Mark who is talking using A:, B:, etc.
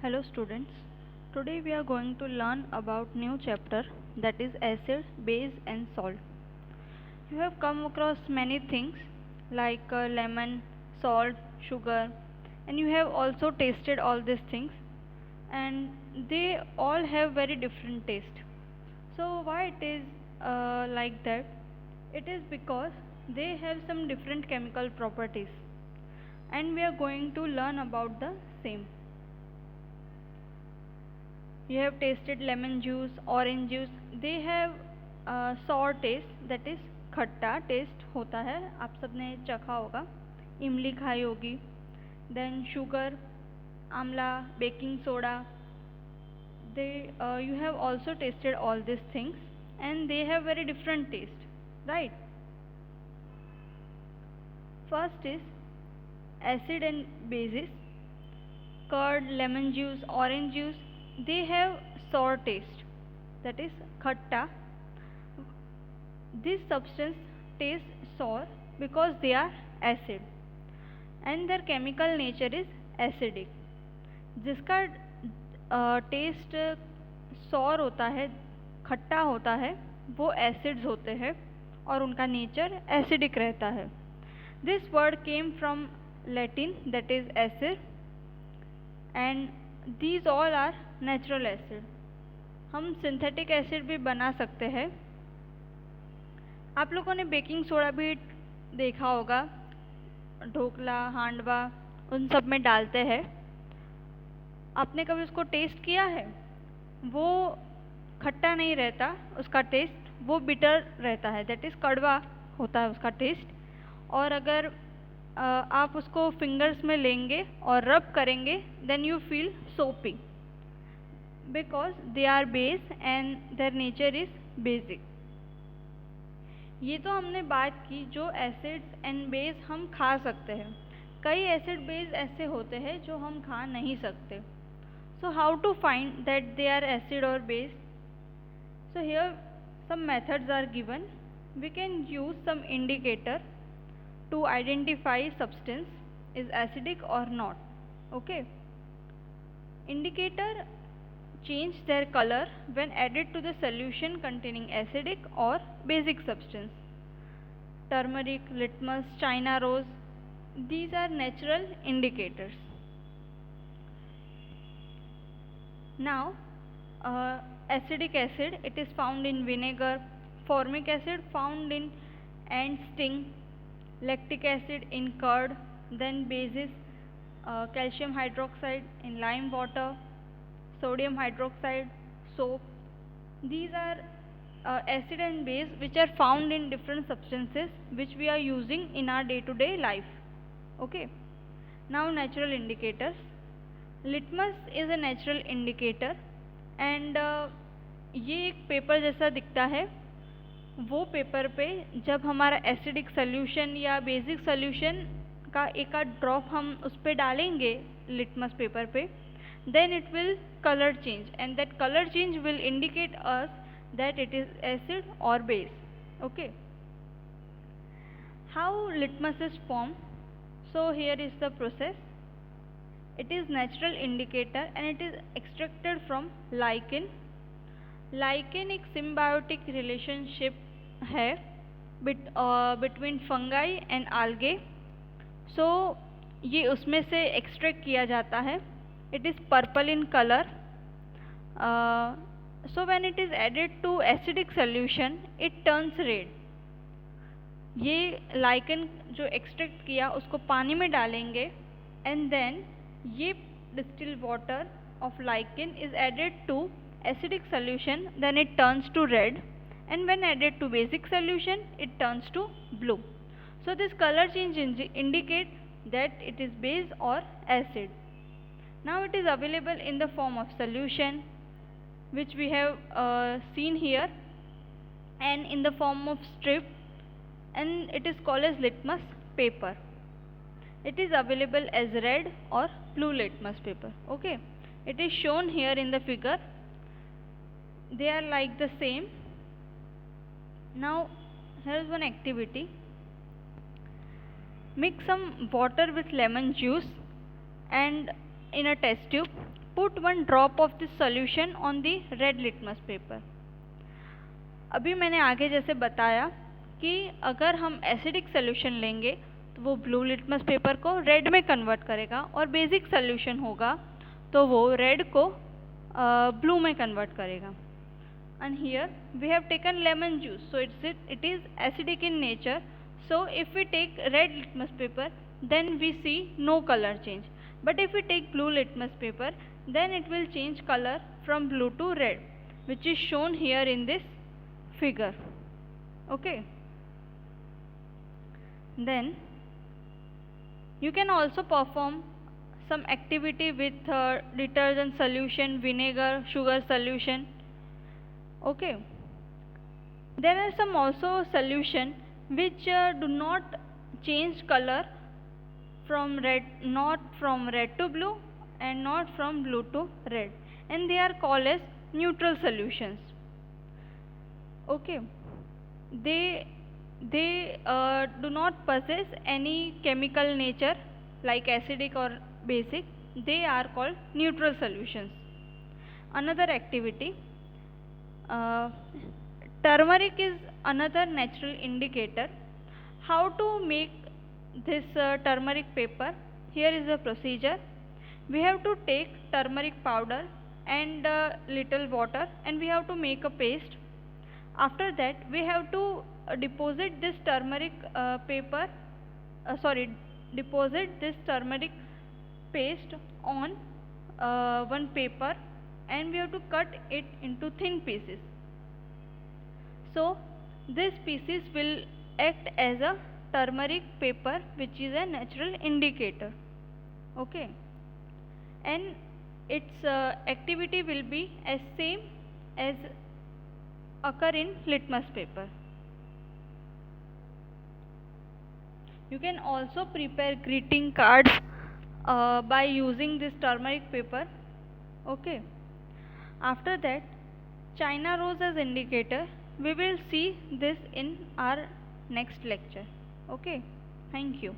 A: Hello students. Today we are going to learn about new chapter, that is acid, base and salt. You have come across many things like lemon, salt, sugar, and you have also tasted all these things, and they all have very different taste. So why it is like that? It is because they have some different chemical properties, and we are going to learn about the same. You have tasted lemon juice, orange juice. They have sour taste, that is खट्टा test होता है. आप सबने चखा होगा. इमली खाई होगी. Then sugar, Amla, baking soda. You have also tasted all these things, and they have very different taste, right? First is acid and bases. Curd, lemon juice, orange juice, they have sour taste, that is khatta. This substance tastes sour because they are acid, and their chemical nature is acidic. जिसका test sorry होता है, खट्टा होता है, वो acids होते हैं और उनका नेचर एसिडिक रहता है. This word came from Latin, that is acid, and these all are natural acid. हम सिंथेटिक एसिड भी बना सकते हैं. आप लोगों ने बेकिंग सोडा भी देखा होगा, ढोकला, हांडवा, उन सब में डालते हैं. आपने कभी उसको टेस्ट किया है? वो खट्टा नहीं रहता, उसका टेस्ट वो बिटर रहता है, दैट इज़ कड़वा होता है उसका टेस्ट. और अगर आप उसको फिंगर्स में लेंगे और रब करेंगे, then you feel soapy because they are base and their nature is basic. ये तो हमने बात की जो एसिड्स एंड बेस हम खा सकते हैं. कई एसिड बेस ऐसे होते हैं जो हम खा नहीं सकते. So how to find that they are acid और base? So here some methods are given. We can use some indicator to identify substance is acidic or not. Okay. Indicator change their color when added to the solution containing acidic or basic substance. Turmeric, litmus, china rose, these are natural indicators. Now acidic acid, it is found in vinegar. Formic acid found in ant sting. Lactic acid in curd. Then bases, calcium hydroxide in lime water, sodium hydroxide, soap. These are acid and base which are found in different substances which we are using in our day-to-day life. Okay. Now natural indicators. Litmus is a natural indicator. And ये एक paper जैसा दिखता है. वो paper पे जब हमारा acidic solution या बेसिक सोल्यूशन का एक आध ड्रॉप हम उस पर डालेंगे लिटमस पेपर पे, then it will colour change, and that colour change will indicate us that it is acid और base. Okay. How litmus is form? So here is the process. It is natural indicator and it is extracted from lichen. Lichen एक symbiotic relationship है between fungi and algae. So ये उसमें से extract किया जाता है. It is purple in color. So when it is added to acidic solution, it turns red. ये lichen जो extract किया उसको पानी में डालेंगे, and then ये distilled water of lichen is added to acidic solution, then it turns to red, and when added to basic solution it turns to blue. So this color change indicate that it is base or acid. Now it is available in the form of solution which we have seen here, and in the form of strip, and it is called as litmus paper. It is available as red or blue litmus paper. Okay. It is shown here in the figure. They are like the same. Now here is one activity. Mix some water with lemon juice and in a test tube put one drop of this solution on the red litmus paper. अभी मैंने आगे जैसे बताया कि अगर हम acidic solution लेंगे तो वो ब्लू लिटमस पेपर को रेड में कन्वर्ट करेगा, और बेसिक सोल्यूशन होगा तो वो रेड को ब्लू में कन्वर्ट करेगा. And here we have taken lemon juice, so it is acidic in nature. So if we take red litmus paper, then we see no color change. But if we take blue litmus paper, then it will change color from blue to red, which is shown here in this figure. Okay. Then you can also perform some activity with detergent solution, vinegar, sugar solution. Okay, there are some also solution which do not change color from red, not from red to blue and not from blue to red, and they are called as neutral solutions. Okay, they do not possess any chemical nature like acidic or basic. They are called neutral solutions. Another activity. Turmeric is another natural indicator. How to make this turmeric paper? Here is the procedure. We have to take turmeric powder and little water, and we have to make a paste. After that, we have to deposit this turmeric deposit this turmeric paste on one paper, and we have to cut it into thin pieces. So these pieces will act as a turmeric paper, which is a natural indicator. Okay, and its activity will be as same as occur in litmus paper. You can also prepare greeting cards by using this turmeric paper. Okay. After that, China rose as indicator. We will see this in our next lecture. Okay, thank you.